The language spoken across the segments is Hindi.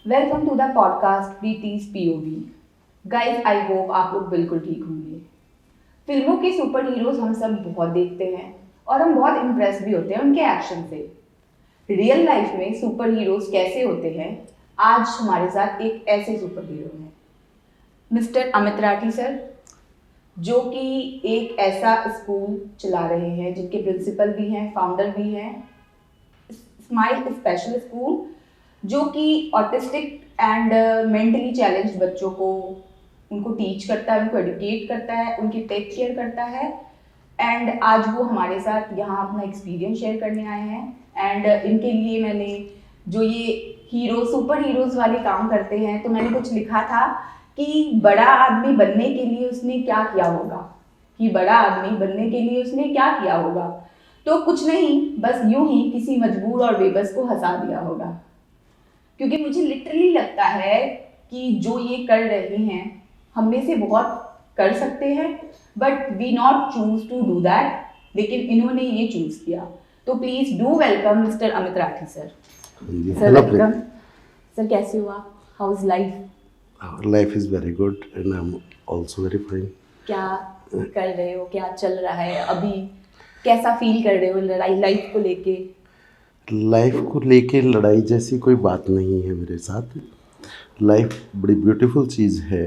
Welcome to the podcast Preeti's POV. Guys, I hope आप लोग बिल्कुल ठीक होंगे। फिल्मों के सुपर हीरोज हम सब बहुत देखते हैं और हम बहुत इम्प्रेस भी होते हैं उनके एक्शन से। रियल लाइफ में सुपर हीरोज कैसे होते हैं, आज हमारे साथ एक ऐसे सुपर हीरो हैं, मिस्टर अमित राठी सर, जो कि एक ऐसा स्कूल चला रहे हैं, जिनके प्रिंसिपल भी हैं, फाउंडर भी हैं, स्माइल स्पेशल स्कूल, जो कि ऑटिस्टिक एंड मेंटली चैलेंज्ड बच्चों को उनको टीच करता है, उनको एडुकेट करता है, उनकी टेक केयर करता है। एंड आज वो हमारे साथ यहाँ अपना एक्सपीरियंस शेयर करने आए हैं। एंड इनके लिए मैंने जो ये हीरो सुपर हीरोज वाले काम करते हैं, तो मैंने कुछ लिखा था कि बड़ा आदमी बनने के लिए उसने क्या किया होगा, कि बड़ा आदमी बनने के लिए उसने क्या किया होगा। तो कुछ नहीं, बस यूं ही किसी मजबूर और बेबस को हंसा दिया होगा। क्योंकि मुझे लिटरली लगता है कि जो ये कर रहे हैं, हम में से बहुत कर सकते हैं, but we not choose to do that, लेकिन इन्होंने ये चूज किया। तो please do welcome mister Amit Rathi sir. Sir welcome. सर कैसे हो आप? How is life? Life is very good and I'm also very fine. क्या कर रहे हो, क्या चल रहा है अभी? कैसा फील कर रहे हो लड़ाई लाइफ को लेके? लाइफ को लेके लड़ाई जैसी कोई बात नहीं है मेरे साथ। लाइफ बड़ी ब्यूटीफुल चीज़ है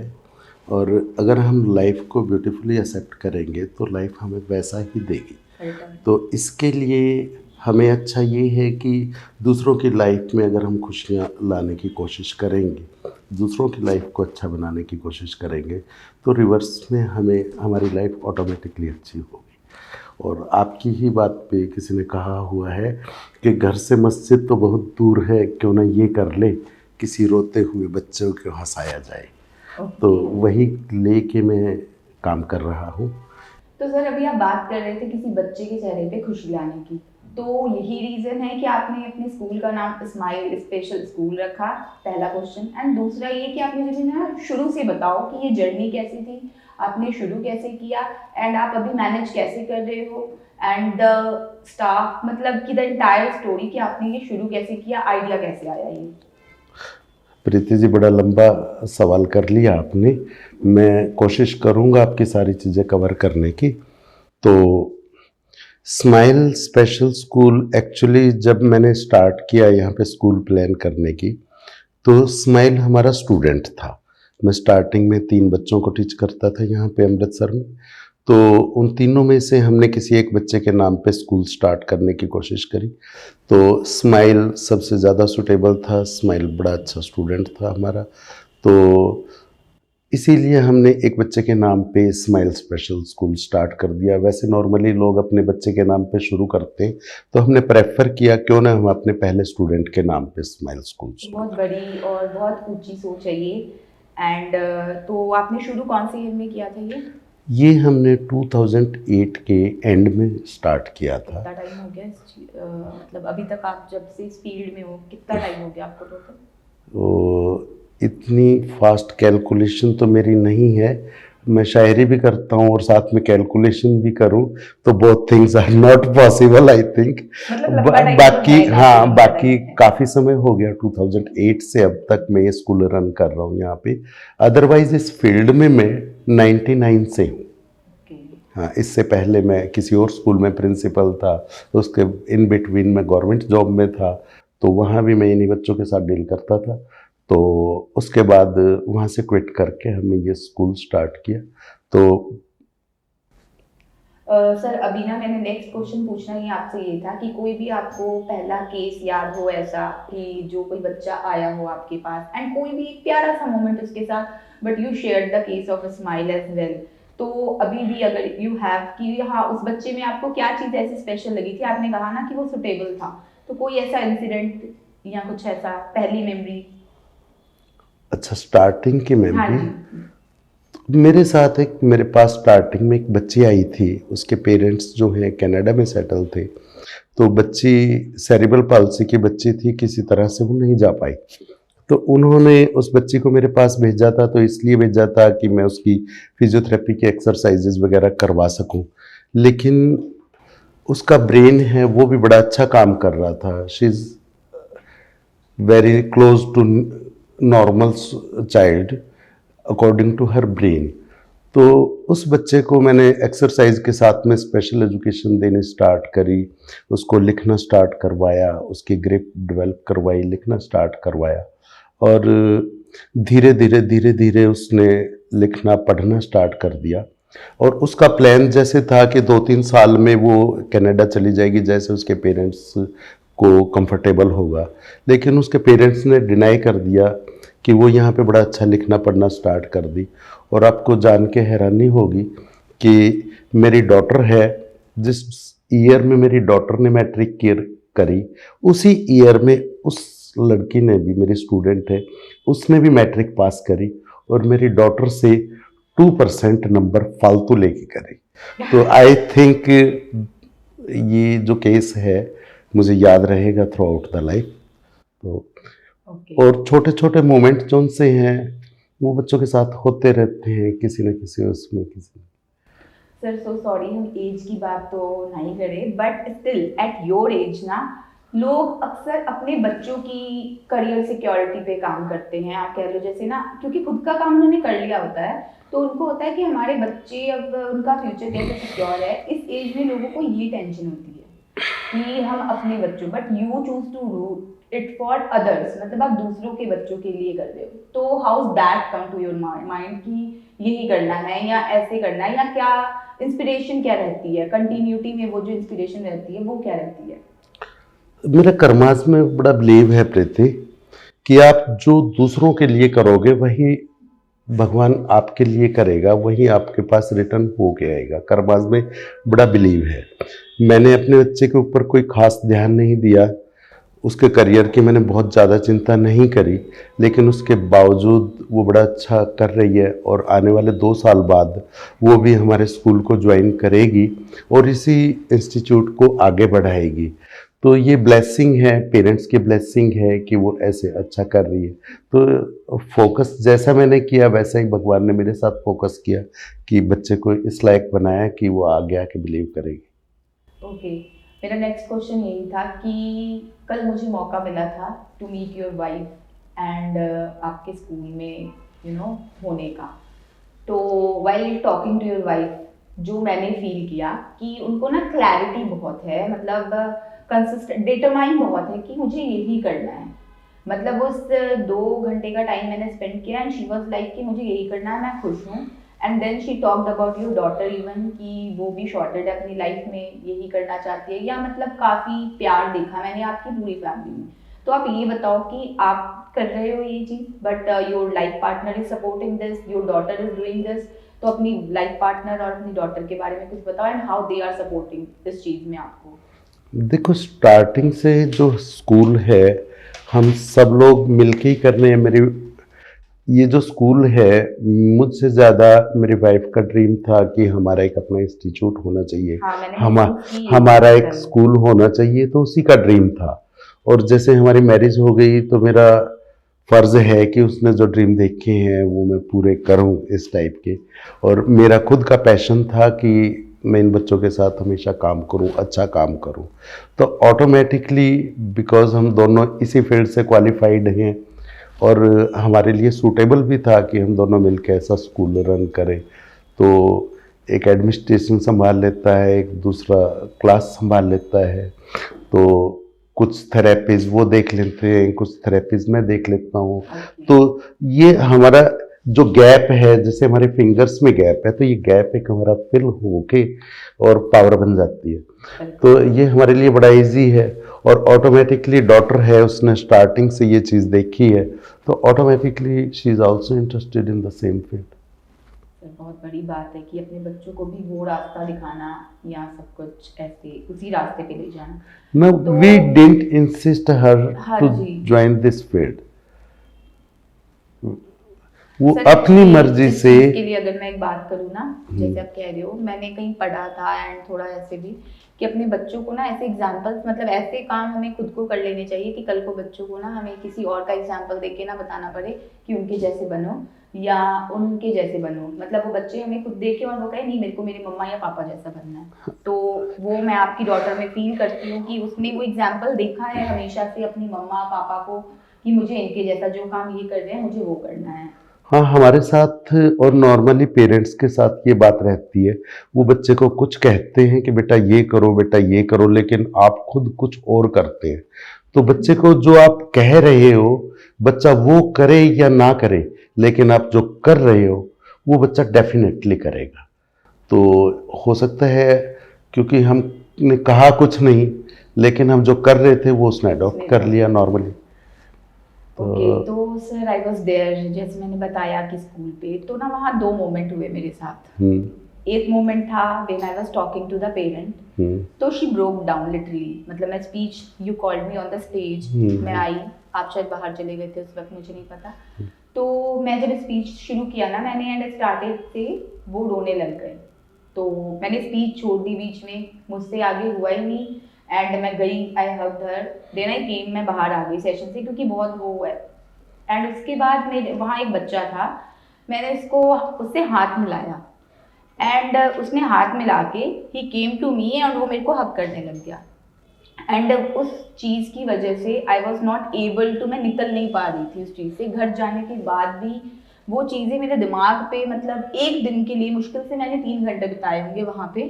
और अगर हम लाइफ को ब्यूटीफुली एक्सेप्ट करेंगे तो लाइफ हमें वैसा ही देगी। तो इसके लिए हमें अच्छा ये है कि दूसरों की लाइफ में अगर हम खुशियाँ लाने की कोशिश करेंगे, दूसरों की लाइफ को अच्छा बनाने की कोशिश करेंगे, तो रिवर्स में हमें हमारी लाइफ ऑटोमेटिकली अच्छी होगी। और आपकी ही बात पे किसी ने कहा हुआ है कि घर से मस्जिद तो बहुत दूर है, क्यों ना ये कर ले किसी रोते हुए बच्चों को हंसाया जाए। तो वही लेके मैं काम कर रहा हूँ। तो सर अभी आप बात कर रहे थे किसी बच्चे के चेहरे पे खुशी लाने की, तो यही रीज़न है कि आपने अपने स्कूल का नाम स्माइल स्पेशल स्कूल रखा, पहला क्वेश्चन। एंड दूसरा ये कि आप मुझे ना शुरू से बताओ कि ये जर्नी कैसी थी, आपने शुरू कैसे किया, एंड आप अभी मैनेज कैसे कर रहे हो, एंड द स्टाफ, मतलब कि द एंटायर स्टोरी कि आपने ये शुरू कैसे किया, आइडिया कैसे आया ये। प्रीति जी, बड़ा लंबा सवाल कर लिया आपने। मैं कोशिश करूँगा आपकी सारी चीज़ें कवर करने की। तो स्माइल स्पेशल स्कूल एक्चुअली जब मैंने स्टार्ट किया यहाँ पे स्कूल प्लान करने की, तो स्माइल हमारा स्टूडेंट था। मैं स्टार्टिंग में 3 बच्चों को टीच करता था यहाँ पे अमृतसर में। तो उन तीनों में से हमने किसी एक बच्चे के नाम पे स्कूल स्टार्ट करने की कोशिश करी। तो स्माइल सबसे ज़्यादा सूटेबल था, स्माइल बड़ा अच्छा स्टूडेंट था हमारा। तो इसीलिए हमने एक बच्चे के नाम पे स्माइल स्पेशल स्कूल स्टार्ट कर दिया। वैसे नॉर्मली लोग अपने बच्चे के नाम पे शुरू करते हैं, तो हमने प्रेफर किया क्यों ना हम अपने पहले स्टूडेंट के नाम पे स्माइल स्कूल। बहुत बड़ी और बहुत ऊंची सोच है ये। एंड तो आपने शुरू कौन से ईयर में किया था ये हमने 2008 के एंड में स्टार्ट किया था। कितना टाइम हो गया मतलब अभी तक आप जब से इस फील्ड में हो, कितना टाइम हो गया आपको टोटल? तो इतनी फास्ट कैलकुलेशन तो मेरी नहीं है। मैं शायरी भी करता हूँ और साथ में कैलकुलेशन भी करूँ, तो both things are not possible I think. बाकी हाँ, बाकी काफ़ी समय हो गया, 2008 से अब तक मैं ये स्कूल रन कर रहा हूँ यहाँ पे। अदरवाइज इस फील्ड में मैं 99 से हूँ। हाँ, इससे पहले मैं किसी और स्कूल में प्रिंसिपल था, उसके इन बिटवीन मैं गवर्नमेंट जॉब में था, तो वहाँ भी मैं इन्हीं बच्चों के साथ डील करता था। तो उसके बाद वहाँ से क्विट करके हमने ये स्कूल स्टार्ट किया। तो सर अभी ना मैंने नेक्स्ट क्वेश्चन पूछना ही आपसे ये था कि कोई भी आपको पहला केस याद हो ऐसा कि जो कोई बच्चा आया हो आपके पास एंड कोई भी एक प्यारा सा मोमेंट उसके साथ, but you shared the case of a smile as well. तो अभी भी अगर यू हैव कि हाँ, उस बच्चे में आपको क्या चीज़ ऐसी स्पेशल लगी थी? आपने कहा ना कि वो सुटेबल था, तो कोई ऐसा इंसिडेंट या कुछ ऐसा पहली मेमोरी? अच्छा, स्टार्टिंग की मेमोरी मेरे साथ मेरे पास स्टार्टिंग में एक बच्ची आई थी। उसके पेरेंट्स जो हैं कनाडा में सेटल थे। तो बच्ची सेरिब्रल पाल्सी की बच्ची थी, किसी तरह से वो नहीं जा पाई। तो उन्होंने उस बच्ची को मेरे पास भेजा था, तो इसलिए भेजा था कि मैं उसकी फिजियोथेरेपी के एक्सरसाइजेज वगैरह करवा सकूं। लेकिन उसका ब्रेन है वो भी बड़ा अच्छा काम कर रहा था। She is very close to normal child according to her brain. तो उस बच्चे को मैंने एक्सरसाइज के साथ में स्पेशल एजुकेशन देनी स्टार्ट करी, उसको लिखना स्टार्ट करवाया, उसकी ग्रिप डेवलप करवाई, लिखना स्टार्ट करवाया, और धीरे धीरे उसने लिखना पढ़ना स्टार्ट कर दिया। और उसका प्लान जैसे था कि 2-3 साल में वो कनाडा चली जाएगी, जैसे उसके पेरेंट्स को कंफर्टेबल होगा, लेकिन उसके पेरेंट्स ने डिनाई कर दिया कि वो यहाँ पे बड़ा अच्छा लिखना पढ़ना स्टार्ट कर दी। और आपको जान के हैरानी होगी कि मेरी डॉटर है, जिस ईयर में मेरी डॉटर ने मैट्रिक करी, उसी ईयर में उस लड़की ने भी, मेरी स्टूडेंट है, उसने भी मैट्रिक पास करी, और मेरी डॉटर से 2% नंबर फालतू लेके करी। तो आई थिंक ये जो केस है मुझे याद रहेगा थ्रू आउट द लाइफ। तो और छोटे छोटे मोमेंट जो उनसे हैं वो बच्चों के साथ होते रहते हैं, किसी न किसी उसमें किसी। सर सो सॉरी, हम एज की बात तो नहीं करें, but still at your age ना, लोग अक्सर अपने बच्चों की करियर सिक्योरिटी पे काम करते हैं। आप कह लो जैसे ना, क्योंकि खुद का काम उन्होंने कर लिया होता है, तो उनको होता है कि हमारे बच्चे, अब उनका फ्यूचर कैसे सिक्योर है। इस एज में लोगों को ये टेंशन होती है कि हम अपने बच्चों, but you choose to do it for others, मतलब आप दूसरों के बच्चों के लिए कर रहे हो। तो how that come to your mind कि यही करना है या ऐसे करना है, या क्या इंस्पिरेशन क्या रहती है कंटिन्यूटी में? वो जो इंस्पिरेशन रहती है वो क्या रहती है? मेरा कर्मास में बड़ा बिलीव है प्रीति, कि आप जो दूसरों के लिए करोगे वही भगवान आपके लिए करेगा, वही आपके पास रिटर्न हो के आएगा। कर्मास में बड़ा बिलीव है। मैंने अपने बच्चे के ऊपर कोई खास ध्यान नहीं दिया, उसके करियर की मैंने बहुत ज़्यादा चिंता नहीं करी, लेकिन उसके बावजूद वो बड़ा अच्छा कर रही है, और आने वाले 2 साल बाद वो भी हमारे स्कूल को ज्वाइन करेगी और इसी इंस्टीट्यूट को आगे बढ़ाएगी। तो ये ब्लेसिंग है, पेरेंट्स की ब्लेसिंग है कि वो ऐसे अच्छा कर रही है। तो फोकस जैसा मैंने किया वैसा ही भगवान ने मेरे साथ फोकस किया कि बच्चे को इस लायक बनाया कि वो आगे आके बिलीव करेगी। ओके, मेरा नेक्स्ट क्वेश्चन यही था कि कल मुझे मौका मिला था to meet your wife and आपके स्कूल में होने का। तो while talking to your wife, जो मैंने फील किया कि उनको ना क्लैरिटी बहुत है, मतलब कंसिस्टेंट, डिटरमाइन बहुत है कि मुझे यही करना है। मतलब उस 2 घंटे का टाइम मैंने स्पेंड किया एंड शी वाज लाइक कि मुझे यही करना है, मैं खुश हूँ। And then she talked about your daughter even, कि वो भी शॉर्टेड है अपनी लाइफ में, यही करना चाहती है, या मतलब काफ़ी प्यार देखा मैंने आपकी पूरी फैमिली में। तो आप ये बताओ कि आप कर रहे हो ये चीज़, but your life partner is supporting this, your daughter is doing this. तो अपनी लाइफ पार्टनर और अपनी डॉटर के बारे में कुछ बताओ and how they are supporting इस चीज़ में आपको। देखो, स्टार्टिंग से जो स्कूल है हम सब लोग मिलके ही कर रहे हैं। मेरी ये जो स्कूल है, मुझसे ज़्यादा मेरी वाइफ का ड्रीम था कि हमारा एक अपना इंस्टीट्यूट होना चाहिए, हाँ, मैंने हम महसूस की ये हमारा चीज़ एक कल। स्कूल होना चाहिए, तो उसी का ड्रीम था। और जैसे हमारी मैरिज हो गई तो मेरा फ़र्ज़ है कि उसने जो ड्रीम देखे हैं वो मैं पूरे करूं, इस टाइप के। और मेरा खुद का पैशन था कि मैं इन बच्चों के साथ हमेशा काम करूं, अच्छा काम करूं। तो ऑटोमेटिकली, बिकॉज हम दोनों इसी फील्ड से क्वालिफाइड हैं और हमारे लिए सूटेबल भी था कि हम दोनों मिलकर ऐसा स्कूल रन करें। तो एक एडमिनिस्ट्रेशन संभाल लेता है, एक दूसरा क्लास संभाल लेता है। तो कुछ थेरेपीज वो देख लेते हैं, कुछ थेरेपीज मैं देख लेता हूँ। तो ये हमारा जो गैप है, जैसे हमारे फिंगर्स में गैप है, तो ये गैप एक हमारा फिल होके और पावर बन जाती है। तो ये हमारे लिए बड़ा इजी है। और ऑटोमेटिकली डॉटर है, उसने स्टार्टिंग से ये चीज़ देखी है, तो automatically she is also interested in the same field. बहुत बड़ी बात है कि अपने बच्चों को भी वो रास्ता दिखाना या सब कुछ ऐसे उसी रास्ते पे ले जाना। No, तो we didn't insist her हाँ to जी, join this field. वो सर अपनी actually मर्जी इस से। चीज़ के लिए अगर मैं एक बात करूँ ना, जैसे आप कह रहे हो, मैंने कहीं पढ़ा था एंड थोड़ा ऐसे भी कि अपने बच्चों को ना ऐसे एग्जाम्पल्स, मतलब ऐसे काम हमें खुद को कर लेने चाहिए कि कल को बच्चों को ना हमें किसी और का एग्जाम्पल देके ना बताना पड़े कि उनके जैसे बनो या उनके जैसे बनो। मतलब वो बच्चे हमें खुद देखे और वो कहे नहीं मेरे को मेरे मम्मा या पापा जैसा बनना है। तो वो मैं आपकी डॉटर में फील करती हूँ कि उसने वो एग्जाम्पल देखा है हमेशा से अपनी मम्मा पापा को कि मुझे इनके जैसा जो काम ये कर रहे हैं मुझे वो करना है। हाँ, हमारे साथ और नॉर्मली पेरेंट्स के साथ ये बात रहती है, वो बच्चे को कुछ कहते हैं कि बेटा ये करो, बेटा ये करो, लेकिन आप खुद कुछ और करते हैं। तो बच्चे को जो आप कह रहे हो, बच्चा वो करे या ना करे, लेकिन आप जो कर रहे हो वो बच्चा डेफिनेटली करेगा। तो हो सकता है क्योंकि हमने कहा कुछ नहीं, लेकिन हम जो कर रहे थे वो उसने अडॉप्ट कर लिया नॉर्मली। ओके, तो सर आई वाज देयर, जैसे मैंने बताया कि स्कूल पे तो ना वहाँ 2 मोमेंट हुए मेरे साथ। एक मोमेंट था when I was talking to the parent, तो शी ब्रोक डाउन लिटरली। मतलब मैं speech, you called me on the stage, मैं आई, आप शायद बाहर चले गए थे उस वक्त, मुझे नहीं पता। तो मैं जब स्पीच शुरू किया ना मैंने, एंड स्टार्टेड से वो रोने लग गए। तो मैंने स्पीच छोड़ दी बीच में, मुझसे आगे हुआ ही नहीं, एंड मैं गई, आई हग्ड हर, देन आई केम, मैं बाहर आ गई सेशन से क्योंकि बहुत वो है। एंड उसके बाद मेरे वहाँ एक बच्चा था, मैंने उससे हाथ मिलाया, एंड उसने हाथ मिला के ही केम टू मी एंड वो मेरे को हक करने लग गया। एंड उस चीज़ की वजह से I was not able to, मैं निकल नहीं पा रही थी उस चीज़ से। घर जाने के बाद भी वो चीज़ें मेरे दिमाग पे, मतलब एक दिन के लिए मुश्किल से मैंने 3 घंटे बिताए होंगे वहाँ पे।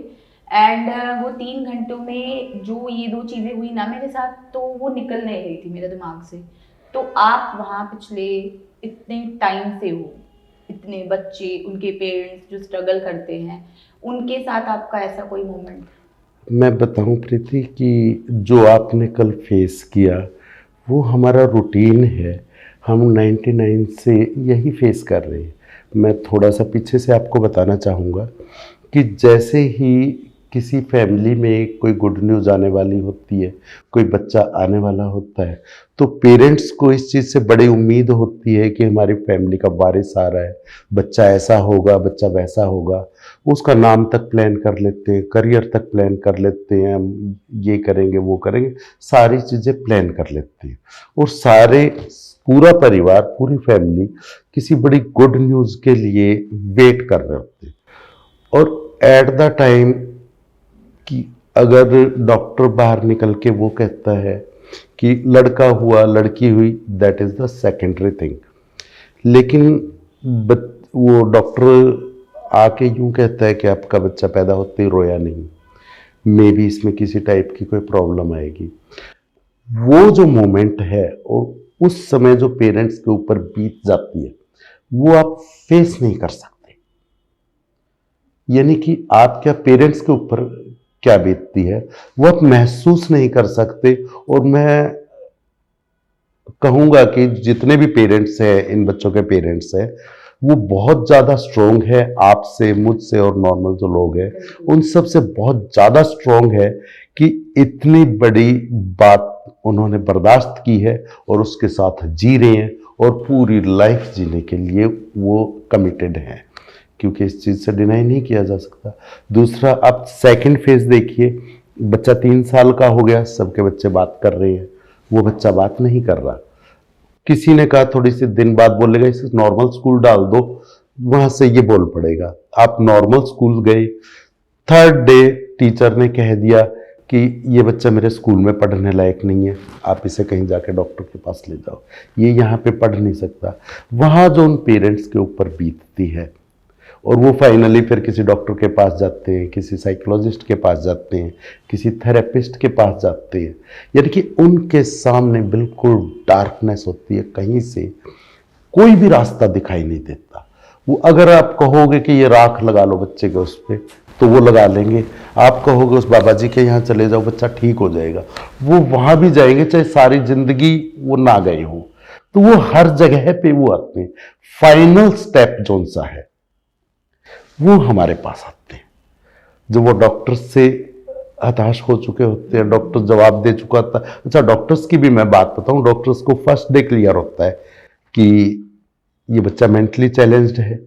एंड वो 3 घंटों में जो ये 2 चीज़ें हुई ना मेरे साथ, तो वो निकल नहीं रही थी मेरे दिमाग से। तो आप वहाँ पिछले इतने टाइम से हो, इतने बच्चे, उनके पेरेंट्स जो स्ट्रगल करते हैं, उनके साथ आपका ऐसा कोई मोमेंट? मैं बताऊं प्रीति कि जो आपने कल फेस किया वो हमारा रूटीन है, हम 99 से यही फेस कर रहे हैं। मैं थोड़ा सा पीछे से आपको बताना चाहूँगा कि जैसे ही किसी फैमिली में कोई गुड न्यूज़ आने वाली होती है, कोई बच्चा आने वाला होता है, तो पेरेंट्स को इस चीज़ से बड़ी उम्मीद होती है कि हमारी फैमिली का वारिस आ रहा है, बच्चा ऐसा होगा, बच्चा वैसा होगा। उसका नाम तक प्लान कर लेते हैं, करियर तक प्लान कर लेते हैं, हम ये करेंगे वो करेंगे, सारी चीज़ें प्लान कर लेते हैं। और पूरा परिवार, पूरी फैमिली किसी बड़ी गुड न्यूज़ के लिए वेट कर रहे होते हैं। और एट द टाइम कि अगर डॉक्टर बाहर निकल के वो कहता है कि लड़का हुआ लड़की हुई, that is the secondary thing, लेकिन वो डॉक्टर आके यूँ कहता है कि आपका बच्चा पैदा होते ही रोया नहीं, मे बी इसमें किसी टाइप की कोई प्रॉब्लम आएगी। वो जो मोमेंट है और उस समय जो पेरेंट्स के ऊपर बीत जाती है, वो आप फेस नहीं कर सकते। यानी कि आप क्या पेरेंट्स के ऊपर क्या बीतती है वो आप महसूस नहीं कर सकते। और मैं कहूँगा कि जितने भी पेरेंट्स हैं, इन बच्चों के पेरेंट्स हैं, वो बहुत ज़्यादा स्ट्रोंग है आपसे, मुझसे और नॉर्मल जो लोग हैं उन सब से बहुत ज़्यादा स्ट्रोंग है कि इतनी बड़ी बात उन्होंने बर्दाश्त की है और उसके साथ जी रहे हैं और पूरी लाइफ जीने के लिए वो कमिटेड हैं, क्योंकि इस चीज़ से डिनाई नहीं किया जा सकता। दूसरा, आप सेकंड फेज देखिए, बच्चा 3 साल का हो गया, सबके बच्चे बात कर रहे हैं, वो बच्चा बात नहीं कर रहा। किसी ने कहा थोड़ी सी दिन बाद बोलेगा इसे नॉर्मल स्कूल डाल दो, वहां से ये बोल पड़ेगा। आप नॉर्मल स्कूल गए, 3rd डे टीचर ने कह दिया कि ये बच्चा मेरे स्कूल में पढ़ने लायक नहीं है, आप इसे कहीं जाके डॉक्टर के पास ले जाओ, ये यहाँ पे पढ़ नहीं सकता। वहाँ जो उन पेरेंट्स के ऊपर बीतती है, और वो फाइनली फिर किसी डॉक्टर के पास जाते हैं, किसी साइकोलॉजिस्ट के पास जाते हैं, किसी थेरेपिस्ट के पास जाते हैं, यानी कि उनके सामने बिल्कुल डार्कनेस होती है, कहीं से कोई भी रास्ता दिखाई नहीं देता। वो अगर आप कहोगे कि ये राख लगा लो बच्चे के उस पर, तो वो लगा लेंगे। आप कहोगे उस बाबा जी के यहाँ चले जाओ, बच्चा ठीक हो जाएगा, वो वहाँ भी जाएंगे चाहे सारी जिंदगी वो ना गए हों। तो वो हर जगह पे वो आते हैं। फाइनल स्टेप जोन सा है वो हमारे पास आते हैं, जब वो डॉक्टर से हताश हो चुके होते हैं, डॉक्टर जवाब दे चुका था। अच्छा, डॉक्टर्स की भी मैं बात बताऊं, डॉक्टर्स को फर्स्ट डे क्लियर होता है कि ये बच्चा मेंटली चैलेंज्ड है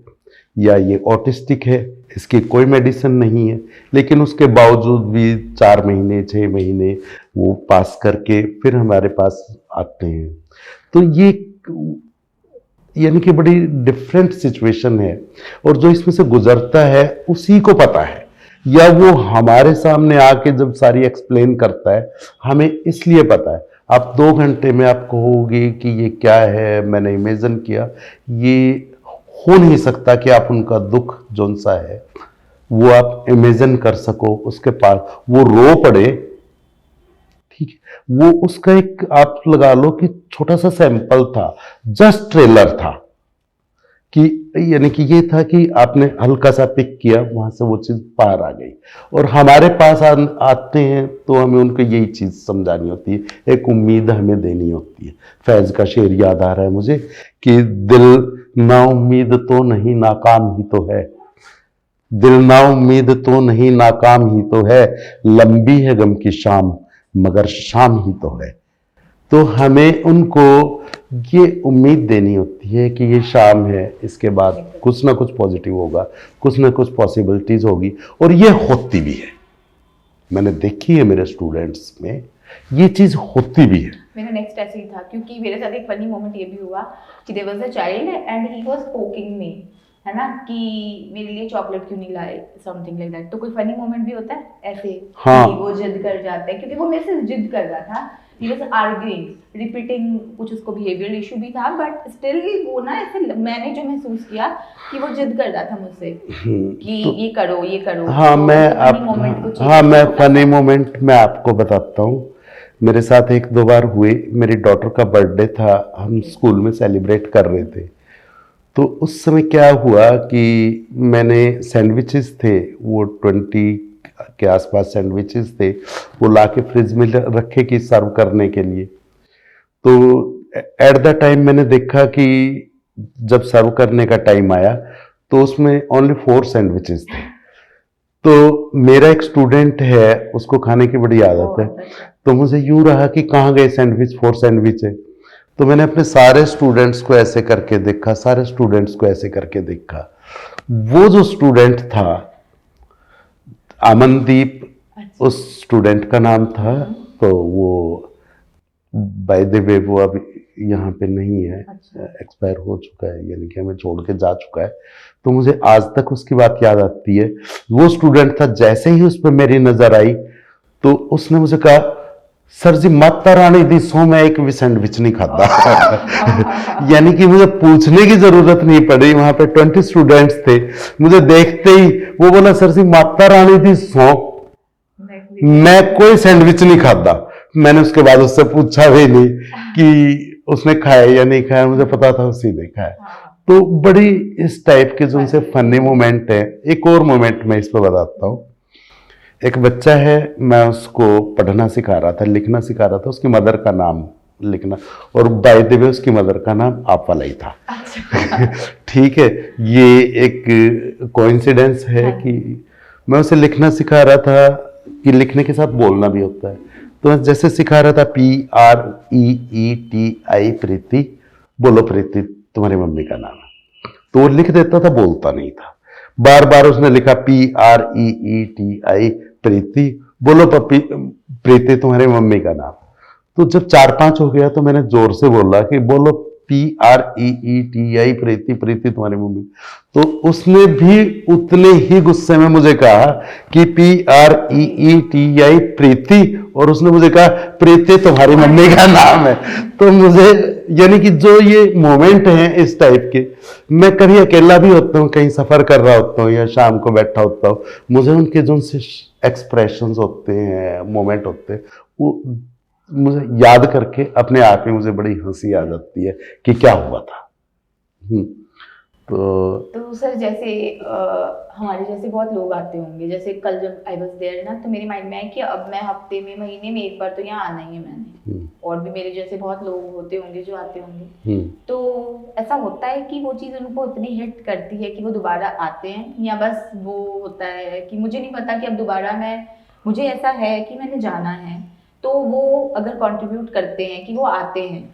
या ये ऑटिस्टिक है, इसकी कोई मेडिसिन नहीं है, लेकिन उसके बावजूद भी 4 महीने 6 महीने वो पास करके फिर हमारे पास आते हैं। तो ये यानी कि बड़ी डिफरेंट सिचुएशन है, और जो इसमें से गुजरता है उसी को पता है, या वो हमारे सामने आके जब सारी एक्सप्लेन करता है हमें इसलिए पता है। आप 2 घंटे में आप कहोगे कि ये क्या है, मैंने इमेजिन किया, ये हो नहीं सकता कि आप उनका दुख जोन सा है वो आप इमेजिन कर सको, उसके पास वो रो पड़े, ठीक है, वो उसका एक आप लगा लो कि छोटा सा सैंपल था, जस्ट ट्रेलर था कि यानी कि ये था कि आपने हल्का सा पिक किया, वहां से वो चीज पार आ गई। और हमारे पास आते हैं तो हमें उनको यही चीज समझानी होती है, एक उम्मीद हमें देनी होती है। फैज का शेर याद आ रहा है मुझे कि दिल ना उम्मीद तो नहीं नाकाम ही तो है, दिल ना उम्मीद तो नहीं नाकाम ही तो है, लंबी है गम की शाम मगर शाम ही तो है। तो हमें उनको ये उम्मीद देनी होती है कि ये शाम है, इसके बाद कुछ ना कुछ पॉजिटिव होगा, कुछ ना कुछ पॉसिबिलिटीज होगी, और ये होती भी है। मैंने देखी है मेरे स्टूडेंट्स में, ये चीज होती भी है। मेरा नेक्स्ट ऐसे ही था, क्योंकि मेरे साथ एक फनी मोमेंट ये भी हुआ कि there was a child and he was poking me, है ना, कि मेरे लिए चॉकलेट क्यों नहीं लाए, समथिंग लाइक दैट। तो कोई फनी मोमेंट भी होता है ऐसे हाँ। कि वो जिद कर जाता है, क्योंकि वो मेरे से जिद कर रहा था, ही वाज आर्ग्यूइंग, रिपीटिंग, कुछ उसको बिहेवियरल इशू भी था, बट स्टिल वो ना ऐसे मैंने जो महसूस किया कि वो जिद कर रहा था मुझसे कि तो, ये करो ये करो। हाँ तो मैं फनी मोमेंट कुछ हाँ मैं फनी मोमेंट मैं आपको बताता हूँ। मेरे साथ 1-2 बार हुए, मेरी डॉटर का बर्थडे था, हम स्कूल में सेलिब्रेट कर रहे थे, तो उस समय क्या हुआ कि मैंने सैंडविचेस थे, वो 20 के आसपास सैंडविचेस थे, वो लाके फ्रिज में रखे कि सर्व करने के लिए। तो एट द टाइम मैंने देखा कि जब सर्व करने का टाइम आया तो उसमें ओनली 4 सैंडविचेस थे। तो मेरा एक स्टूडेंट है, उसको खाने की बड़ी आदत है, तो मुझे यूं रहा कि कहाँ गए सैंडविच, 4 सैंडविच है। तो मैंने अपने सारे स्टूडेंट्स को ऐसे करके देखा, सारे स्टूडेंट्स को ऐसे करके देखा। वो जो स्टूडेंट था अमनदीप, उस स्टूडेंट का नाम था, तो वो बाय द वे वो अब यहाँ पे नहीं है, एक्सपायर हो चुका है, यानी कि हमें छोड़ के जा चुका है। तो मुझे आज तक उसकी बात याद आती है। वो स्टूडेंट था, जैसे ही उस पर मेरी नजर आई तो उसने मुझे कहा, सर जी माता रानी दी सो मैं एक भी सैंडविच नहीं खाता। यानी कि मुझे पूछने की जरूरत नहीं पड़ी, वहां पे 20 स्टूडेंट्स थे, मुझे देखते ही वो बोला, सर जी माता रानी दी सो मैं कोई सैंडविच नहीं खाता। मैंने उसके बाद उससे पूछा भी नहीं कि उसने खाया या नहीं खाया, मुझे पता था उसी ने खाया। तो बड़ी इस टाइप के जो उनसे फनी मोमेंट है। एक और मोमेंट मैं इस पर बताता हूँ। एक बच्चा है, मैं उसको पढ़ना सिखा रहा था, लिखना सिखा रहा था, उसकी मदर का नाम लिखना, और बाय द वे उसकी मदर का नाम आप वाला ही था। ठीक है, ये एक कोइंसिडेंस है कि मैं उसे लिखना सिखा रहा था कि लिखने के साथ बोलना भी होता है। तो मैं जैसे सिखा रहा था, PREETI प्रीति, बोलो प्रीति तुम्हारी मम्मी का नाम है, तो वो लिख देता था, बोलता नहीं था। बार बार उसने लिखा PREETI प्रीति, बोलो पप्पी प्रीति तुम्हारी मम्मी का नाम। तो जब 4-5 हो गया तो मैंने जोर से बोला कि बोलो PREETI प्रीति, प्रीति तुम्हारी मम्मी। तो उसने भी उतने ही गुस्से में मुझे कहा कि PREETI प्रीति, और उसने मुझे कहा प्रीति तुम्हारी मम्मी का नाम है। तो मुझे यानी कि जो ये मोमेंट हैं इस टाइप के, मैं कभी अकेला भी होता हूँ, कहीं सफर कर रहा होता हूँ या शाम को बैठा होता हूँ, मुझे उनके जो उनसे एक्सप्रेशंस होते हैं, मोमेंट होते हैं, वो मुझे याद करके अपने आप ही मुझे बड़ी हंसी आ जाती है कि क्या हुआ था। तो सर जैसे हमारे जैसे बहुत लोग आते होंगे, जैसे कल जब आई वाज देयर ना, तो मेरे माइंड में है कि अब मैं हफ्ते में, महीने में एक बार तो यहाँ आना ही है मैंने, और भी मेरे जैसे बहुत लोग होते होंगे जो आते होंगे। तो ऐसा होता है कि वो चीज़ उनको इतनी हिट करती है कि वो दोबारा आते हैं, या बस वो होता है कि मुझे नहीं पता कि अब दोबारा मुझे ऐसा है कि मैंने जाना है, तो वो अगर कंट्रीब्यूट करते हैं कि वो आते हैं,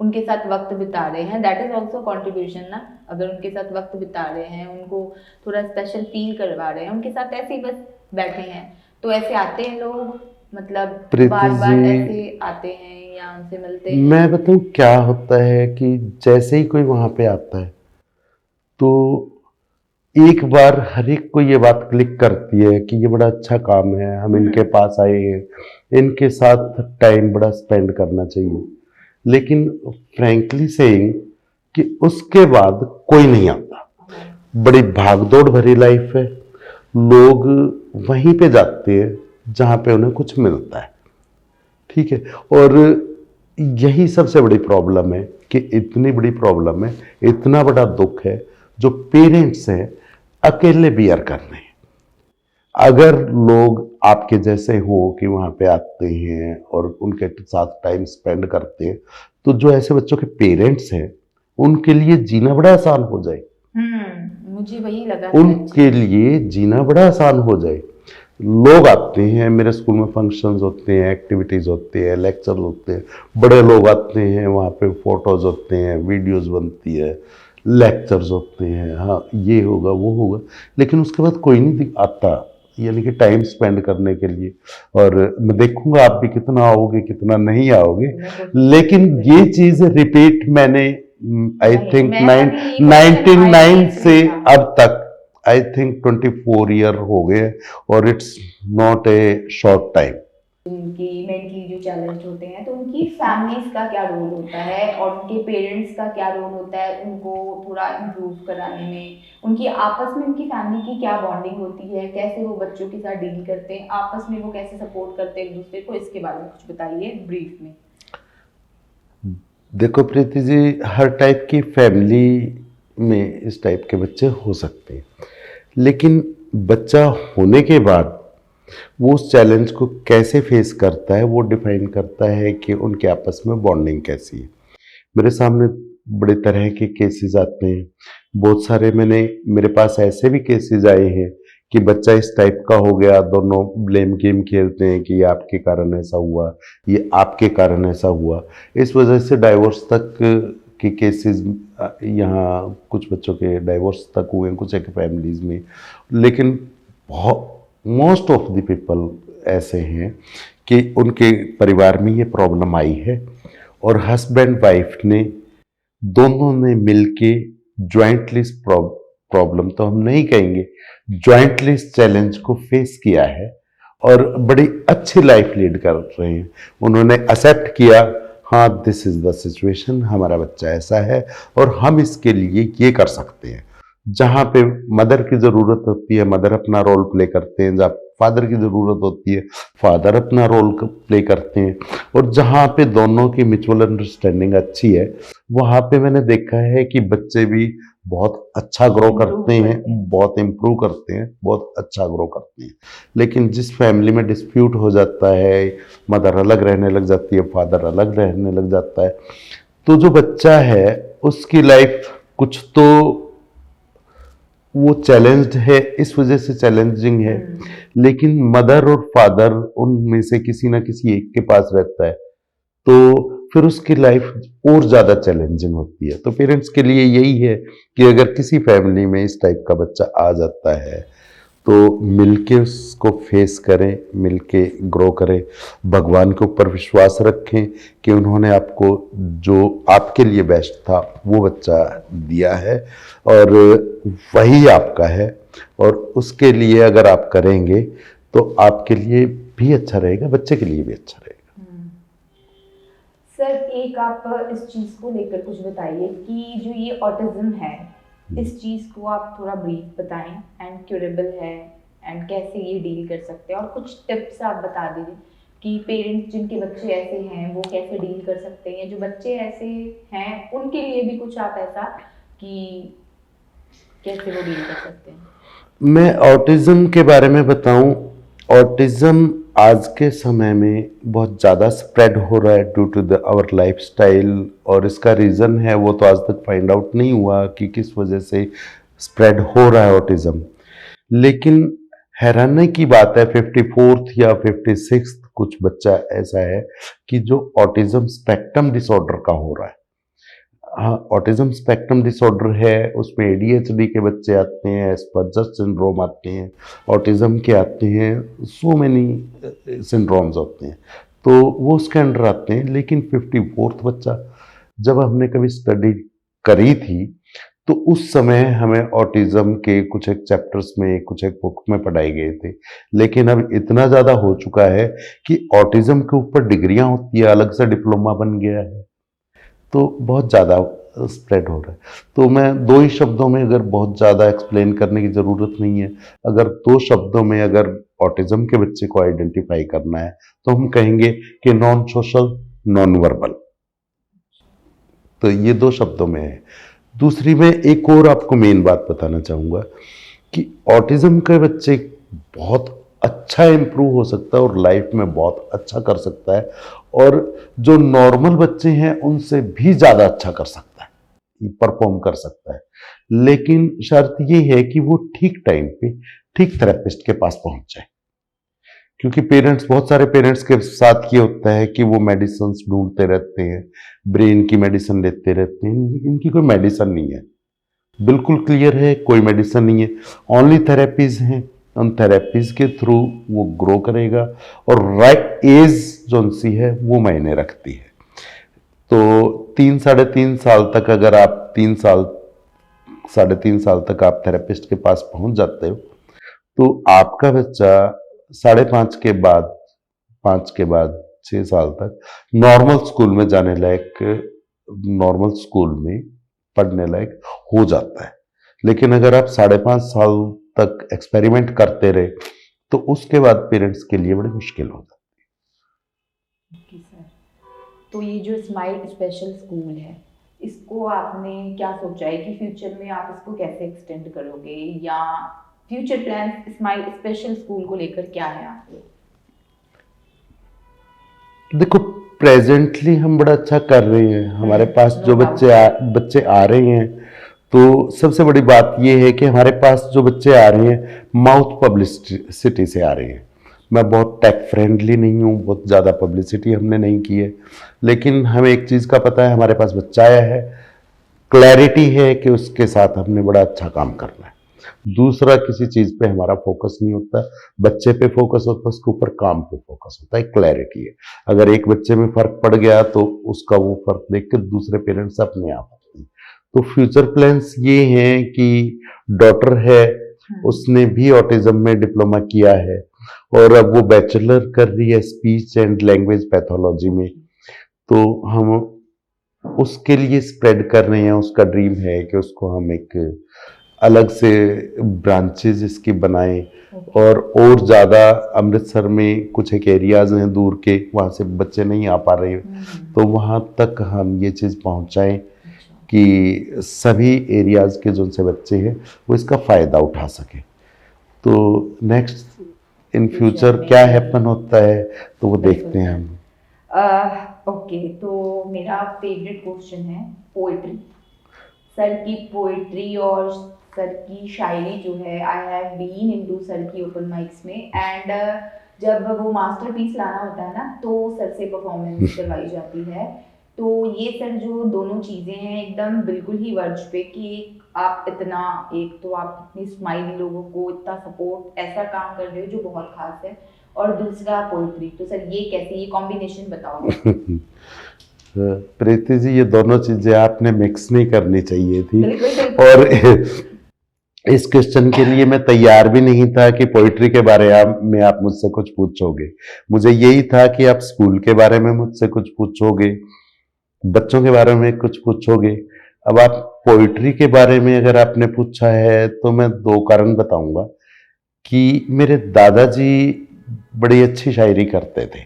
उनके साथ वक्त बिता रहे हैं, दैट इज ऑल्सो कॉन्ट्रीब्यूशन ना। अगर उनके साथ वक्त बिता रहे हैं, उनको थोड़ा स्पेशल फील करवा रहे हैं, उनके साथ ऐसे ही बस बैठे हैं, तो ऐसे आते हैं लोग, मतलब बार बार ऐसे आते हैं या उनसे मिलते हैं? मैं बताऊं क्या होता है कि जैसे ही कोई वहां पे आता है तो एक बार हर एक को ये बात क्लिक करती है कि ये बड़ा अच्छा काम है, हम इनके पास आए हैं, इनके साथ टाइम बड़ा स्पेंड करना चाहिए। लेकिन फ्रैंकली सेइंग कि उसके बाद कोई नहीं आता। बड़ी भागदौड़ भरी लाइफ है, लोग वहीं पे जाते हैं जहां पे उन्हें कुछ मिलता है, ठीक है। और यही सबसे बड़ी प्रॉब्लम है कि इतनी बड़ी प्रॉब्लम है, इतना बड़ा दुख है जो पेरेंट्स हैं अकेले बियर कर रहे हैं। अगर लोग आपके जैसे हो कि वहां पे आते हैं और उनके साथ टाइम स्पेंड करते हैं, तो जो ऐसे बच्चों के पेरेंट्स हैं उनके लिए जीना बड़ा आसान हो जाए। मुझे वही लगा उनके लिए जीना बड़ा आसान हो जाए। लोग आते हैं मेरे स्कूल में, फंक्शंस होते हैं, एक्टिविटीज होते हैं, लेक्चर होते हैं, बड़े लोग आते हैं, वहाँ पे फोटोज होते हैं, वीडियोस बनती है, लेक्चर्स होते हैं, हाँ ये होगा वो होगा, लेकिन उसके बाद कोई नहीं आता, यानी कि टाइम स्पेंड करने के लिए। और मैं देखूंगा आप भी कितना आओगे कितना नहीं आओगे, लेकिन ये चीज रिपीट मैंने आई थिंक 1999 से अब तक आई थिंक 24 ईयर हो गए, और it's not a short time. उनकी मेंटली जो चैलेंज होते हैं तो उनकी फैमिलीज का क्या रोल होता है और उनके पेरेंट्स का क्या रोल होता है उनको थोड़ा इम्प्रूव कराने में, उनकी आपस में उनकी फैमिली की क्या बॉन्डिंग होती है, कैसे वो बच्चों के साथ डील करते हैं, आपस में वो कैसे सपोर्ट करते हैं एक दूसरे को, इसके बारे में कुछ बताइए ब्रीफ में। देखो प्रीति जी, हर टाइप की फैमिली में इस टाइप के बच्चे हो सकते हैं, लेकिन बच्चा होने के बाद वो उस चैलेंज को कैसे फेस करता है वो डिफाइन करता है कि उनके आपस में बॉन्डिंग कैसी है। मेरे सामने बड़े तरह के केसेस आते हैं, बहुत सारे मेरे पास ऐसे भी केसेस आए हैं कि बच्चा इस टाइप का हो गया, दोनों ब्लेम गेम खेलते हैं कि ये आपके कारण ऐसा हुआ, ये आपके कारण ऐसा हुआ। इस वजह से डाइवोर्स तक के केसेस, यहाँ कुछ बच्चों के डाइवोर्स तक हुए हैं कुछ एक फैमिलीज में। लेकिन बहुत मोस्ट ऑफ द पीपल ऐसे हैं कि उनके परिवार में ये प्रॉब्लम आई है और हस्बैंड वाइफ ने दोनों ने मिलके ज्वाइंटली इस प्रॉब्लम तो हम नहीं कहेंगे, ज्वाइंटली इस चैलेंज को फेस किया है और बड़ी अच्छी लाइफ लीड कर रहे हैं। उन्होंने एक्सेप्ट किया, हाँ दिस इज द सिचुएशन, हमारा बच्चा ऐसा है और हम इसके लिए ये कर सकते हैं। जहाँ पे मदर की ज़रूरत होती है मदर अपना रोल प्ले करते हैं, जहाँ फादर की ज़रूरत होती है फादर अपना रोल प्ले करते हैं, और जहाँ पे दोनों की म्यूचुअल अंडरस्टैंडिंग अच्छी है वहाँ पे मैंने देखा है कि बच्चे भी बहुत अच्छा ग्रो करते हैं, बहुत इम्प्रूव करते हैं, बहुत अच्छा ग्रो करते हैं। लेकिन जिस फैमिली में डिस्प्यूट हो जाता है, मदर अलग रहने लग जाती है, फादर अलग रहने लग जाता है, तो जो बच्चा है उसकी लाइफ कुछ तो वो चैलेंज्ड है, इस वजह से चैलेंजिंग है। लेकिन मदर और फादर उनमें से किसी ना किसी एक के पास रहता है तो फिर उसकी लाइफ और ज़्यादा चैलेंजिंग होती है। तो पेरेंट्स के लिए यही है कि अगर किसी फैमिली में इस टाइप का बच्चा आ जाता है तो मिलके उसको फेस करें, मिलके ग्रो करें, भगवान के ऊपर विश्वास रखें कि उन्होंने आपको जो आपके लिए बेस्ट था वो बच्चा दिया है और वही आपका है, और उसके लिए अगर आप करेंगे तो आपके लिए भी अच्छा रहेगा, बच्चे के लिए भी अच्छा रहेगा। सर एक आप इस चीज़ को लेकर कुछ बताइए कि जो ये ऑटिज्म है इस चीज़ को आप थोड़ा ब्रीफ बताएं, एंड क्यूरेबल है एंड कैसे ये डील कर सकते हैं, और कुछ टिप्स आप बता दीजिए कि पेरेंट्स जिनके बच्चे ऐसे हैं वो कैसे डील कर सकते हैं, जो बच्चे ऐसे हैं उनके लिए भी कुछ आप ऐसा कि कैसे वो डील कर सकते हैं। मैं ऑटिज्म के बारे में बताऊं, ऑटिज्म आज के समय में बहुत ज़्यादा स्प्रेड हो रहा है due to the our lifestyle, और इसका रीज़न है वो तो आज तक फाइंड आउट नहीं हुआ कि किस वजह से स्प्रेड हो रहा है ऑटिज्म। लेकिन हैरानी की बात है 54th या 56th कुछ बच्चा ऐसा है कि जो ऑटिज्म स्पेक्ट्रम डिसऑर्डर का हो रहा है। हाँ, ऑटिज्म स्पेक्ट्रम डिसऑर्डर है, उसमें एडीएचडी के बच्चे आते हैं, एस्पर्जर सिंड्रोम आते हैं, ऑटिज्म के आते हैं, सो मेनी सिंड्रोम्स होते हैं, तो वो उसके अंडर आते हैं। लेकिन 54th बच्चा जब हमने कभी स्टडी करी थी तो उस समय हमें ऑटिज्म के कुछ एक चैप्टर्स में, कुछ एक बुक में पढ़ाए गए थे। लेकिन अब इतना ज़्यादा हो चुका है कि ऑटिज्म के ऊपर डिग्रियां होती है, अलग से डिप्लोमा बन गया है, तो बहुत ज़्यादा स्प्रेड हो रहा है। तो मैं दो ही शब्दों में, अगर बहुत ज़्यादा एक्सप्लेन करने की ज़रूरत नहीं है, अगर दो शब्दों में अगर ऑटिज्म के बच्चे को आइडेंटिफाई करना है तो हम कहेंगे कि नॉन सोशल, नॉन वर्बल। तो ये दो शब्दों में है। दूसरी मैं एक और आपको मेन बात बताना चाहूँगा कि ऑटिज्म के बच्चे बहुत अच्छा इम्प्रूव हो सकता है और लाइफ में बहुत अच्छा कर सकता है, और जो नॉर्मल बच्चे हैं उनसे भी ज़्यादा अच्छा कर सकता है, परफॉर्म कर सकता है। लेकिन शर्त ये है कि वो ठीक टाइम पे ठीक थेरेपिस्ट के पास पहुंच जाए, क्योंकि पेरेंट्स, बहुत सारे पेरेंट्स के साथ ये होता है कि वो मेडिसिन ढूंढते रहते हैं, ब्रेन की मेडिसिन लेते रहते हैं। इनकी कोई मेडिसिन नहीं है, बिल्कुल क्लियर है, कोई मेडिसिन नहीं है, ओनली थेरेपीज हैं। उन थेरेपीज के थ्रू वो ग्रो करेगा, और राइट एज जो सी है वो मायने रखती है। तो 3 साढ़े 3 साल तक, अगर आप 3 साल 3.5 साल तक आप थेरेपिस्ट के पास पहुंच जाते हो, तो आपका बच्चा 5.5 के बाद, 5 के बाद 6 साल तक नॉर्मल स्कूल में जाने लायक, नॉर्मल स्कूल में पढ़ने लायक हो जाता है। लेकिन अगर आप 5.5 साल तक एक्सपेरिमेंट करते रहे तो उसके बाद पेरेंट्स के लिए बड़ी मुश्किल हो जाती ओके सर, तो ये जो स्माइल स्पेशल स्कूल है, इसको आपने क्या सोचा है कि फ्यूचर में आप इसको कैसे एक्सटेंड करोगे, या future plan smile special school को लेकर क्या है आपके? है। देखो, प्रेजेंटली हम बड़ा अच्छा कर रहे हैं, हमारे पास जो बच्चे आ रहे हैं, तो सबसे बड़ी बात यह है कि हमारे पास जो बच्चे आ रहे हैं माउथ पब्लिसिटी से आ रहे हैं। मैं बहुत टेक फ्रेंडली नहीं हूँ, बहुत ज़्यादा पब्लिसिटी हमने नहीं की है, लेकिन हमें एक चीज़ का पता है, हमारे पास बच्चा आया है, क्लैरिटी है कि उसके साथ हमने बड़ा अच्छा काम करना है। दूसरा किसी चीज़ पे हमारा फोकस नहीं होता, बच्चे पे फोकस होता है, उसके ऊपर काम पे फोकस होता है, क्लैरिटी है। अगर एक बच्चे में फर्क पड़ गया तो उसका वो फर्क देख के दूसरे पेरेंट्स अपने आप आते हैं। तो फ्यूचर प्लान्स ये हैं कि डॉटर है, उसने भी ऑटिज्म में डिप्लोमा किया है, और अब वो बैचलर कर रही है स्पीच एंड लैंग्वेज पैथोलॉजी में। तो हम उसके लिए स्प्रेड कर रहे हैं, उसका ड्रीम है कि उसको हम एक अलग से ब्रांचेज इसकी बनाएं, और ज़्यादा अमृतसर में कुछ एक एरियाज हैं दूर के, वहाँ से बच्चे नहीं आ पा रहे, तो वहाँ तक हम ये चीज़ पहुँचाएं कि सभी एरियाज के जो से बच्चे हैं वो इसका फ़ायदा उठा सकें। तो नेक्स्ट इन फ्यूचर क्या हैपन होता है तो वो देखते हैं हम। ओके, तो मेरा फेवरेट क्वेश्चन है पोएट्री। सर की पोएट्री और सर की शायरी जो है, I have been into sir की ओपन माइक्स में, एंड जब वो मास्टरपीस लाना होता है ना, तो सर से परफॉर्मेंस करवाई जाती है। तो ये सर जो दोनों चीज़ें हैं एकदम बिल्कुल ही वर्ज पे, कि आप इतना, एक तो आप इतनी स्माइली लोगों को इतना सपोर्ट, ऐसा काम कर रहे हो जो बहुत खास है, और दूसरा पोइट्री। तो सर ये कैसे, ये कॉम्बिनेशन बताओ। प्रीति जी, ये दोनों चीजें आपने मिक्स नहीं करनी चाहिए थी। बिल्कुल। और इस क्वेश्चन के लिए मैं तैयार भी नहीं था कि पोइट्री के बारे में आप मुझसे कुछ पूछोगे। मुझे यही था कि आप स्कूल के बारे में मुझसे कुछ पूछोगे, बच्चों के बारे में कुछ पूछोगे। अब आप पोइट्री के बारे में अगर आपने पूछा है तो मैं दो कारण बताऊंगा कि मेरे दादाजी बड़ी अच्छी शायरी करते थे।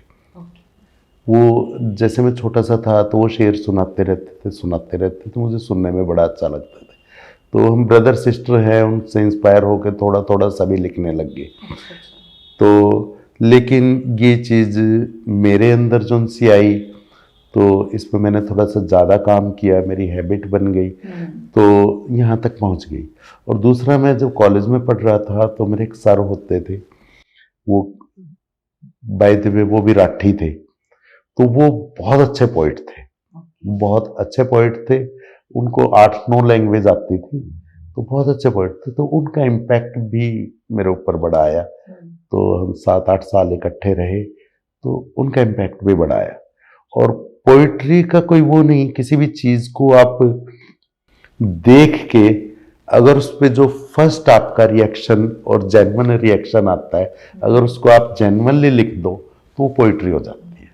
वो, जैसे मैं छोटा सा था तो वो शेर सुनाते रहते थे, तो मुझे सुनने में बड़ा अच्छा लगता था। तो हम ब्रदर सिस्टर हैं, उनसे इंस्पायर होकर थोड़ा थोड़ा सभी लिखने लग गए। तो लेकिन ये चीज़ मेरे अंदर जो सी आई, तो इस पर मैंने थोड़ा सा ज़्यादा काम किया, मेरी हैबिट बन गई, तो यहाँ तक पहुँच गई। और दूसरा, मैं जब कॉलेज में पढ़ रहा था तो मेरे एक सर होते थे, वो बाय द वे वो भी राठी थे, तो वो बहुत अच्छे पोइट थे, बहुत अच्छे पोइट थे। उनको 8-9 लैंग्वेज आती थी, तो बहुत अच्छे पोइट थे। तो उनका इम्पैक्ट भी मेरे ऊपर बड़ा आया। तो हम 7-8 साल इकट्ठे रहे, तो उनका इम्पैक्ट भी बड़ा आया। और पोइट्री का कोई वो नहीं, किसी भी चीज़ को आप देख के अगर उस पे जो फर्स्ट आपका रिएक्शन और जेन्युइन रिएक्शन आता है, अगर उसको आप जेन्युइनली लिख दो तो वो पोइट्री हो जाती है।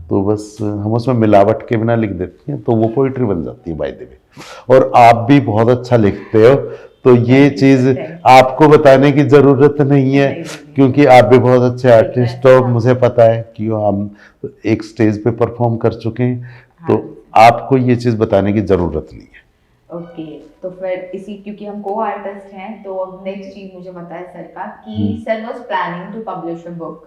तो बस हम उसमें मिलावट के बिना लिख देते हैं तो वो पोइट्री बन जाती है बाय द वे। और आप भी बहुत अच्छा लिखते हो, तो ये चीज आपको बताने की जरूरत नहीं है, क्योंकि आप भी बहुत अच्छे आर्टिस्ट हो, मुझे पता है कि हम एक स्टेज पे परफॉर्म कर चुके हैं, तो आपको ये चीज बताने की जरूरत नहीं है। ओके, तो फिर इसी, क्योंकि हम को आर्टिस्ट हैं, तो अब नेक्स्ट चीज मुझे पता है सर का कि sir was planning to publish a book,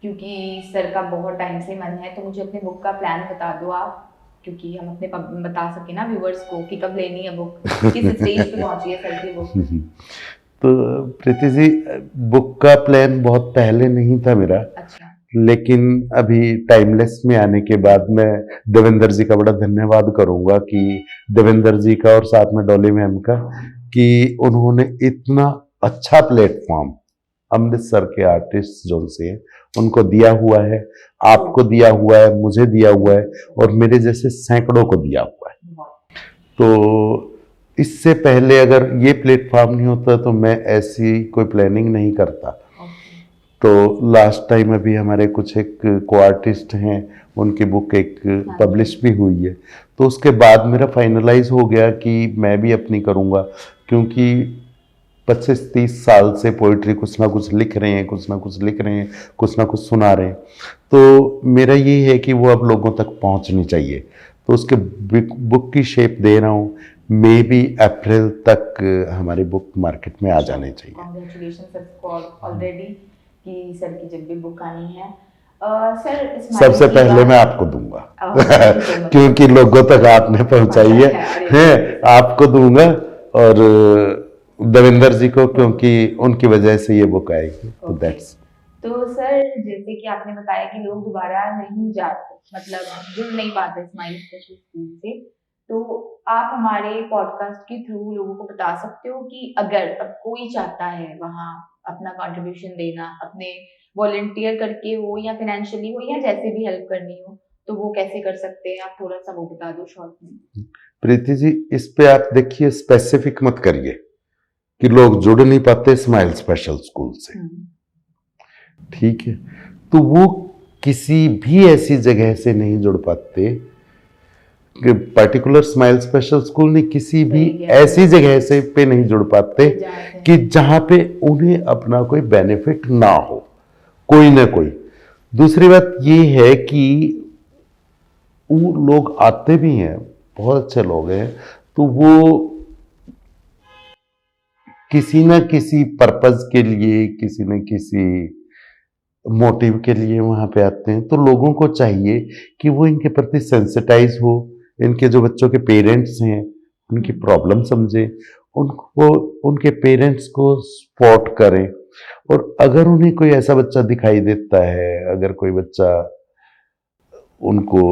क्योंकि सर का बहुत टाइम से मन है, तो मुझे अपने बुक का प्लान बता दो आप, क्योंकि हम अपने बता सके ना व्यूअर्स को कि कब लेनी है बुक, किस स्टेज पे पहुंची है सर की बुक। तो प्रीति जी, बुक का प्लान बहुत पहले नहीं था मेरा। अच्छा। लेकिन अभी टाइमलेस में आने के बाद मैं देवेंद्र जी का बड़ा धन्यवाद करूंगा कि देवेंद्र जी का और साथ में डॉली मैम का, कि उन्होंने इतना अच्छा प्लेटफॉर्म अमृतसर के आर्टिस्ट जो से उनको दिया हुआ है, आपको दिया हुआ है, मुझे दिया हुआ है, और मेरे जैसे सैकड़ों को दिया हुआ है। तो इससे पहले अगर ये प्लेटफॉर्म नहीं होता तो मैं ऐसी कोई प्लानिंग नहीं करता। तो लास्ट टाइम अभी हमारे कुछ एक को आर्टिस्ट हैं, उनकी बुक एक पब्लिश भी हुई है, तो उसके बाद मेरा फाइनलाइज हो गया कि मैं भी अपनी करूँगा, क्योंकि 25-30 साल से पोइट्री कुछ ना कुछ लिख रहे हैं, कुछ ना कुछ लिख रहे हैं, कुछ ना कुछ सुना रहे हैं, तो मेरा ये है कि वो अब लोगों तक पहुंचनी चाहिए। तो उसके बुक की शेप दे रहा हूँ, मे बी अप्रैल तक हमारी बुक मार्केट में आ जानी चाहिए। कांग्रेचुलेशन ऑलरेडी कि सर की जब भी बुक आनी है। सर सबसे पहले मैं आपको दूंगा क्योंकि लोगों तक आपने पहुंचाई है आपको दूंगा, और देवेंद्र जी को, क्योंकि उनकी वजह से ये बुक आएगी। तो दैट्स। तो सर जैसे कि आपने बताया कि लोग दोबारा नहीं जाते, मतलब जुड़ नहीं पाते स्माइल स्पेशल स्कूल से, तो आप हमारे पॉडकास्ट के थ्रू लोगों को बता सकते हो कि अगर अब कोई चाहता है वहाँ अपना कंट्रीब्यूशन देना, अपने वॉलंटियर करके हो या फाइनेंशियली हो या जैसे भी हेल्प करनी हो, तो वो कैसे कर सकते हैं? आप थोड़ा सा वो बता दो शॉर्ट में। प्रीति जी, इस पे आप देखिए, स्पेसिफिक मत करिए कि लोग जुड़ नहीं पाते स्माइल स्पेशल स्कूल से, ठीक है? तो वो किसी भी ऐसी जगह से नहीं जुड़ पाते, पर्टिकुलर स्माइल स्पेशल स्कूल नहीं, किसी भी ऐसी जगह से पे नहीं जुड़ पाते कि जहां पे उन्हें अपना कोई बेनिफिट ना हो, कोई ना कोई। दूसरी बात ये है कि वो लोग आते भी हैं, बहुत अच्छे लोग हैं, तो वो किसी न किसी पर्पज के लिए, किसी न किसी मोटिव के लिए वहां पे आते हैं। तो लोगों को चाहिए कि वो इनके प्रति सेंसिटाइज हो, इनके जो बच्चों के पेरेंट्स हैं उनकी प्रॉब्लम समझे, उनको, उनके पेरेंट्स को सपोर्ट करें। और अगर उन्हें कोई ऐसा बच्चा दिखाई देता है, अगर कोई बच्चा उनको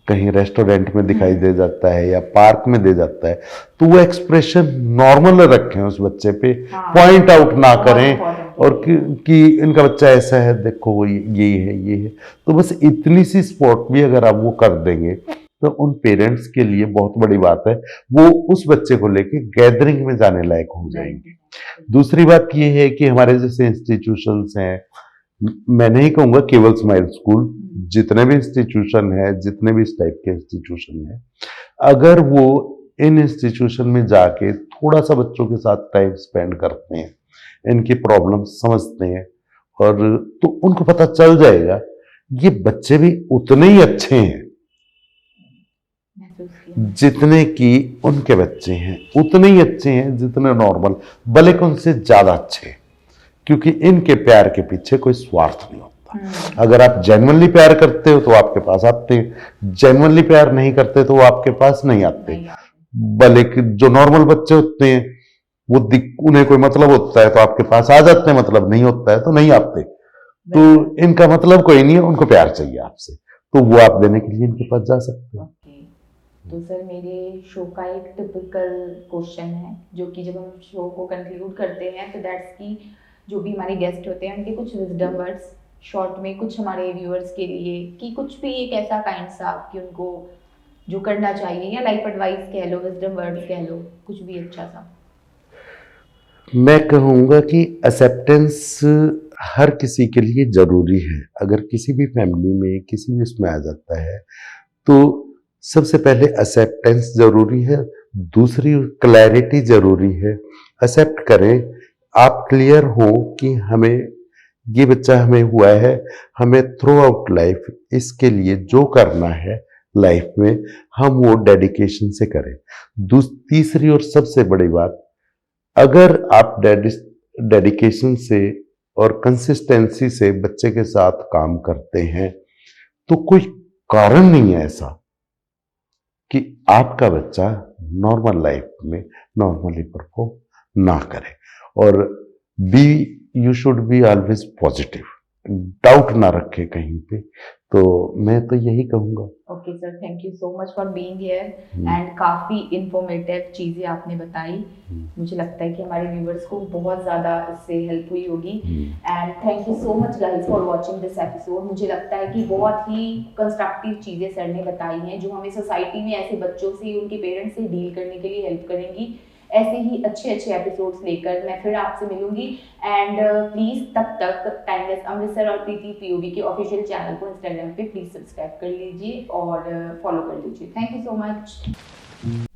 कहीं रेस्टोरेंट में दिखाई दे जाता है या पार्क में दे जाता है, तो वो एक्सप्रेशन नॉर्मल रखें उस बच्चे पे, पॉइंट आउट ना करें और कि इनका बच्चा ऐसा है, देखो वो ये है, ये है। तो बस इतनी सी सपोर्ट भी अगर आप वो कर देंगे तो उन पेरेंट्स के लिए बहुत बड़ी बात है, वो उस बच्चे को लेके गैदरिंग में जाने लायक हो जाएंगे। दूसरी बात ये है कि हमारे जैसे इंस्टीट्यूशंस हैं, मैं नहीं कहूंगा केवल स्माइल स्कूल, जितने भी इंस्टीट्यूशन है, जितने भी इस टाइप के इंस्टीट्यूशन है, अगर वो इन इंस्टीट्यूशन में जाके थोड़ा सा बच्चों के साथ टाइम स्पेंड करते हैं, इनकी प्रॉब्लम समझते हैं, और तो उनको पता चल जाएगा ये बच्चे भी उतने ही अच्छे हैं जितने कि उनके बच्चे हैं, उतने ही अच्छे हैं जितने नॉर्मल, बल्कि उनसे ज्यादा अच्छे, क्योंकि इनके प्यार के पीछे कोई स्वार्थ नहीं होता। अगर आप जेन्युइनली प्यार करते हो तो आपके पास आते हैं, जेन्युइनली प्यार नहीं करते तो वो आपके पास नहीं आते। बल्कि जो नॉर्मल बच्चे होते हैं वो उन्हें कोई मतलब होता है तो आपके पास आ जाते हैं, मतलब नहीं होता है तो नहीं आते। तो इनका मतलब कोई नहीं है, उनको प्यार चाहिए आपसे, तो वो आप देने के लिए इनके पास जा सकते हो। तो सर मेरे शो का एक टिपिकल क्वेश्चन है, जो कि जब हम शो को कंक्लूड करते हैं तो दैट्स की जो भी हमारे गेस्ट होते हैं उनके कुछ विजडम वर्ड्स शॉर्ट में, कुछ हमारे व्यूअर्स के लिए, कि कुछ भी एक ऐसा काइंड सा कि उनको जो करना चाहिए, या लाइफ एडवाइस कह लो, विजडम वर्ड्स कह लो, कुछ भी अच्छा सा। मैं कहूँगा कि एक्सेप्टेंस हर किसी के लिए ज़रूरी है। अगर किसी भी फैमिली में किसी भी उसमें आ जाता है तो सबसे पहले एक्सेप्टेंस ज़रूरी है, दूसरी क्लैरिटी ज़रूरी है। एक्सेप्ट करें, आप क्लियर हो कि हमें ये बच्चा हमें हुआ है, हमें थ्रू आउट लाइफ इसके लिए जो करना है लाइफ में हम वो डेडिकेशन से करें। तीसरी और सबसे बड़ी बात, अगर आप डेडिकेशन से और कंसिस्टेंसी से बच्चे के साथ काम करते हैं तो कोई कारण नहीं है ऐसा कि आपका बच्चा नॉर्मल लाइफ में नॉर्मली परफॉर्म ना करे। और be you should be always positive, doubt ना रखे कहीं पे। तो मैं तो यही कहूँगा। Okay sir, thank you so much for being here and काफ़ी इंफॉर्मेटिव चीज़ें आपने बताई। मुझे लगता है कि हमारे व्यूवर्स को बहुत ज़्यादा इससे हेल्प हुई होगी। And thank you so much guys for watching this episode. मुझे लगता है कि बहुत ही कंस्ट्रक्टिव चीज़ें सर ने बताई हैं जो हमें सोसाइटी में ऐसे बच्चों से, उनके पेरेंट्स से डील करने के लिए हेल्प करेंगी। ऐसे ही अच्छे अच्छे एपिसोड्स लेकर मैं फिर आपसे मिलूंगी। एंड प्लीज़ तब तक टाइमलेस अमृतसर और प्रीति पीओवी के ऑफिशियल चैनल को इंस्टाग्राम पे प्लीज़ सब्सक्राइब कर लीजिए और फॉलो कर लीजिए। Thank you so much.